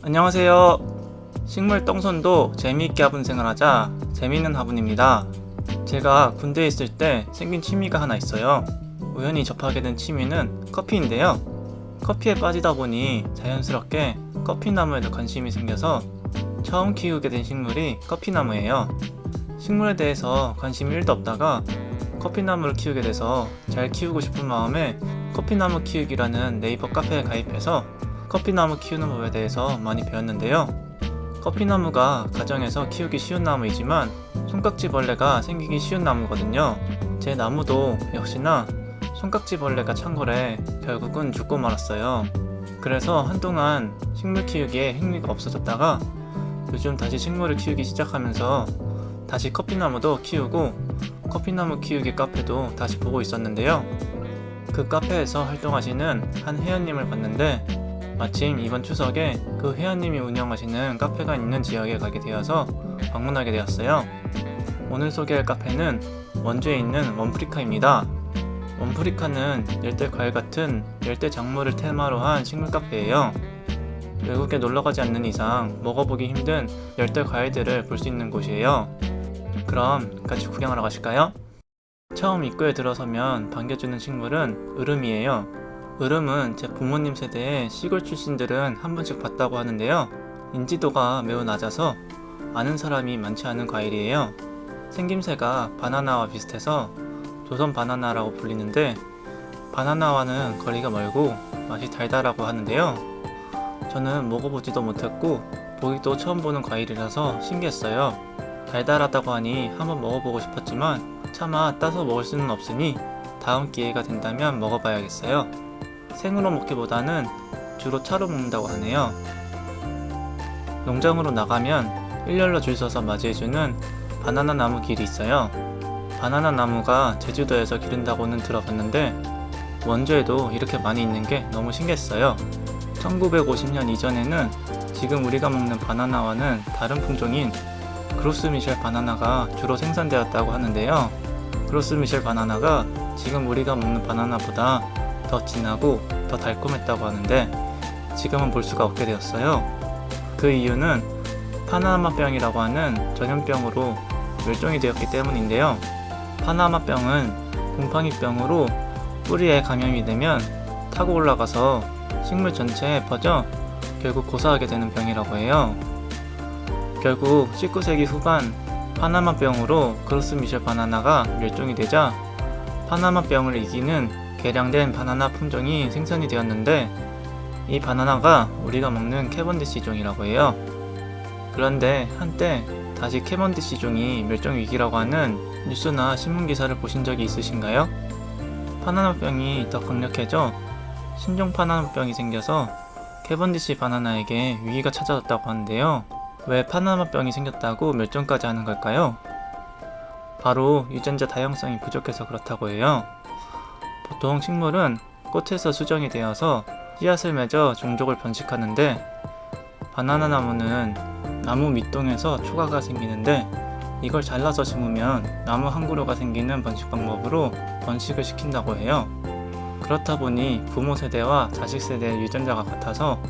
안녕하세요. 식물 똥손도 재미있게 화분생활 하자 재미있는 화분입니다. 제가 군대에 있을 때 생긴 취미가 하나 있어요. 우연히 접하게 된 취미는 커피인데요. 커피에 빠지다 보니 자연스럽게 커피나무에도 관심이 생겨서 처음 키우게 된 식물이 커피나무예요. 식물에 대해서 관심이 1도 없다가 커피나무를 키우게 돼서 잘 키우고 싶은 마음에 커피나무 키우기라는 네이버 카페에 가입해서 커피나무 키우는 법에 대해서 많이 배웠는데요. 커피나무가 가정에서 키우기 쉬운 나무이지만 손깍지벌레가 생기기 쉬운 나무거든요. 제 나무도 역시나 손깍지벌레가 창궐해 결국은 죽고 말았어요. 그래서 한동안 식물 키우기에 흥미가 없어졌다가 요즘 다시 식물을 키우기 시작하면서 다시 커피나무도 키우고 커피나무 키우기 카페도 다시 보고 있었는데요. 그 카페에서 활동하시는 한 회원님을 봤는데 마침 이번 추석에 그 회원님이 운영하시는 카페가 있는 지역에 가게 되어서 방문하게 되었어요. 오늘 소개할 카페는 원주에 있는 원프리카입니다. 원프리카는 열대 과일 같은 열대 작물을 테마로 한 식물 카페예요. 외국에 놀러가지 않는 이상 먹어보기 힘든 열대 과일들을 볼 수 있는 곳이에요. 그럼 같이 구경하러 가실까요? 처음 입구에 들어서면 반겨주는 식물은 으름이에요. 으름은 제 부모님 세대의 시골 출신들은 한 번씩 봤다고 하는데요. 인지도가 매우 낮아서 아는 사람이 많지 않은 과일이에요. 생김새가 바나나와 비슷해서 조선 바나나라고 불리는데 바나나와는 거리가 멀고 맛이 달달하고 하는데요. 저는 먹어보지도 못했고 보기도 처음 보는 과일이라서 신기했어요. 달달하다고 하니 한번 먹어보고 싶었지만 차마 따서 먹을 수는 없으니 다음 기회가 된다면 먹어봐야겠어요. 생으로 먹기보다는 주로 차로 먹는다고 하네요. 농장으로 나가면 일렬로 줄 서서 맞이해주는 바나나 나무 길이 있어요. 바나나 나무가 제주도에서 기른다고는 들어봤는데 원주에도 이렇게 많이 있는 게 너무 신기했어요. 1950년 이전에는 지금 우리가 먹는 바나나와는 다른 품종인 그로스미셸 바나나가 주로 생산되었다고 하는데요. 그로스미셸 바나나가 지금 우리가 먹는 바나나보다 더 진하고 더 달콤했다고 하는데 지금은 볼 수가 없게 되었어요. 그 이유는 파나마병이라고 하는 전염병으로 멸종이 되었기 때문인데요. 파나마병은 곰팡이병으로 뿌리에 감염이 되면 타고 올라가서 식물 전체에 퍼져 결국 고사하게 되는 병이라고 해요. 결국 19세기 후반 파나마병으로 그로스미셸 바나나가 멸종이 되자 파나마병을 이기는 개량된 바나나 품종이 생산이 되었는데 이 바나나가 우리가 먹는 캐번디시종이라고 해요. 그런데 한때 다시 캐번디시종이 멸종위기라고 하는 뉴스나 신문기사를 보신 적이 있으신가요? 파나나병이 더 강력해져 신종 파나나병이 생겨서 캐번디시 바나나에게 위기가 찾아왔다고 하는데요. 왜 파나나병이 생겼다고 멸종까지 하는 걸까요? 바로 유전자 다양성이 부족해서 그렇다고 해요. 보통 식물은 꽃에서 수정이 되어서 씨앗을 맺어 종족을 번식하는데 바나나 나무는 나무 밑동에서 초가가 생기는데 이걸 잘라서 심으면 나무 한 그루가 생기는 번식 방법으로 번식을 시킨다고 해요. 그렇다 보니 부모 세대와 자식 세대의 유전자가 같아서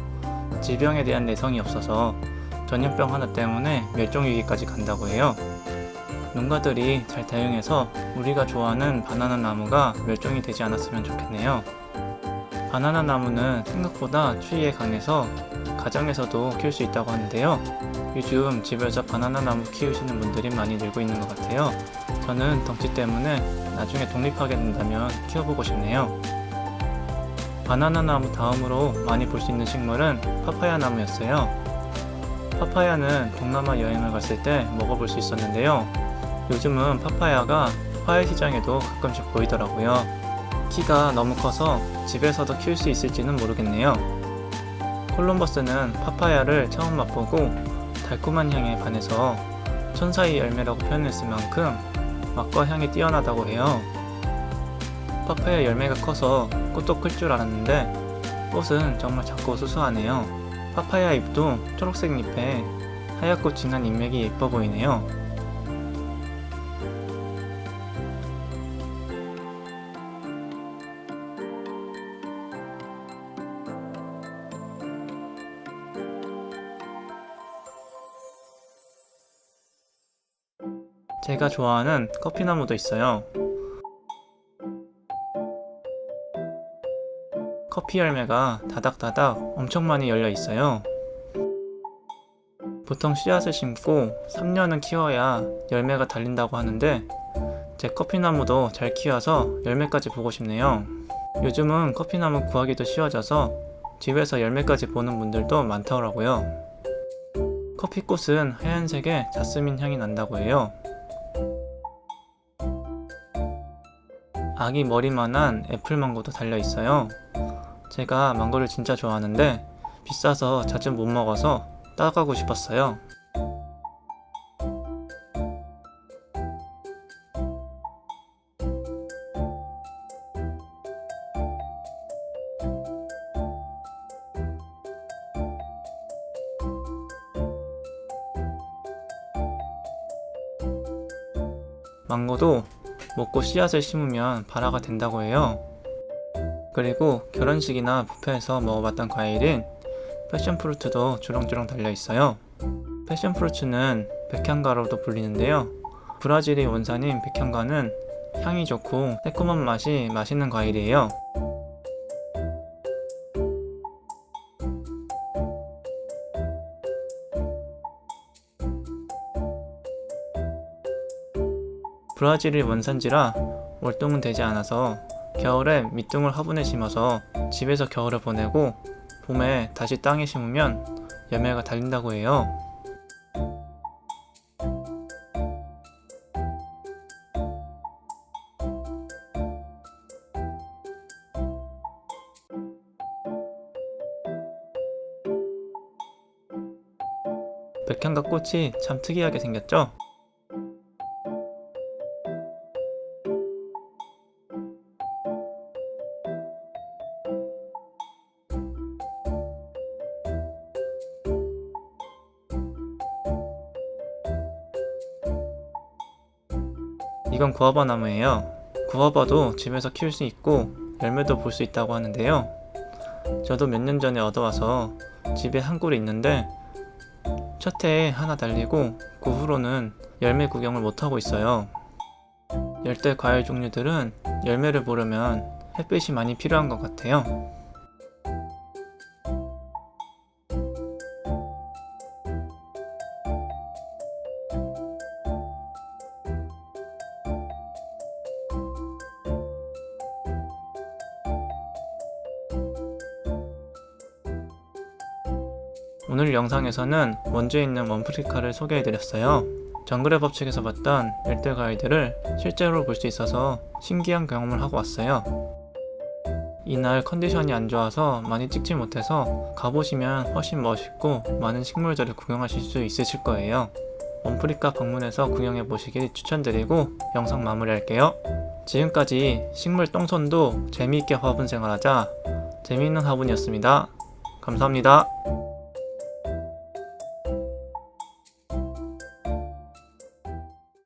질병에 대한 내성이 없어서 전염병 하나 때문에 멸종위기까지 간다고 해요. 농가들이 잘 대응해서 우리가 좋아하는 바나나 나무가 멸종이 되지 않았으면 좋겠네요. 바나나 나무는 생각보다 추위에 강해서 가정에서도 키울 수 있다고 하는데요. 요즘 집에서 바나나 나무 키우시는 분들이 많이 늘고 있는 것 같아요. 저는 덩치 때문에 나중에 독립하게 된다면 키워보고 싶네요. 바나나 나무 다음으로 많이 볼 수 있는 식물은 파파야 나무였어요. 파파야는 동남아 여행을 갔을 때 먹어볼 수 있었는데요. 요즘은 파파야가 화훼 시장에도 가끔씩 보이더라고요. 키가 너무 커서 집에서도 키울 수 있을지는 모르겠네요. 콜럼버스는 파파야를 처음 맛보고 달콤한 향에 반해서 천사의 열매라고 표현했을 만큼 맛과 향이 뛰어나다고 해요. 파파야 열매가 커서 꽃도 클 줄 알았는데 꽃은 정말 작고 수수하네요. 파파야 잎도 초록색 잎에 하얗고 진한 잎맥이 예뻐 보이네요. 제가 좋아하는 커피나무도 있어요. 커피 열매가 다닥다닥 엄청 많이 열려 있어요. 보통 씨앗을 심고 3년은 키워야 열매가 달린다고 하는데 제 커피나무도 잘 키워서 열매까지 보고 싶네요. 요즘은 커피나무 구하기도 쉬워져서 집에서 열매까지 보는 분들도 많더라고요. 커피꽃은 하얀색의 자스민 향이 난다고 해요. 아기 머리만한 애플망고도 달려 있어요. 제가 망고를 진짜 좋아하는데 비싸서 자주 못 먹어서 따가고 싶었어요. 망고도 먹고 씨앗을 심으면 발화가 된다고 해요. 그리고 결혼식이나 뷔페에서 먹어봤던 과일인 패션프루트도 주렁주렁 달려있어요. 패션프루트는 백향가로도 불리는데요. 브라질이 원산인 백향가는 향이 좋고 새콤한 맛이 맛있는 과일이에요. 브라질이 원산지라 월동은 되지 않아서 겨울에 밑둥을 화분에 심어서 집에서 겨울을 보내고 봄에 다시 땅에 심으면 열매가 달린다고 해요. 백향가 꽃이 참 특이하게 생겼죠? 이건 구아바 나무예요. 구아바도 집에서 키울 수 있고 열매도 볼 수 있다고 하는데요. 저도 몇 년 전에 얻어와서 집에 한 꿀이 있는데 첫 해에 하나 달리고 그 후로는 열매 구경을 못하고 있어요. 열대 과일 종류들은 열매를 보려면 햇빛이 많이 필요한 것 같아요. 오늘 영상에서는 원주에 있는 원프리카를 소개해드렸어요. 정글의 법칙에서 봤던 열대 과일들을 실제로 볼 수 있어서 신기한 경험을 하고 왔어요. 이날 컨디션이 안 좋아서 많이 찍지 못해서 가보시면 훨씬 멋있고 많은 식물들을 구경하실 수 있으실 거예요. 원프리카 방문해서 구경해 보시길 추천드리고 영상 마무리할게요. 지금까지 식물 똥손도 재미있게 화분 생활하자 재미있는 화분이었습니다. 감사합니다.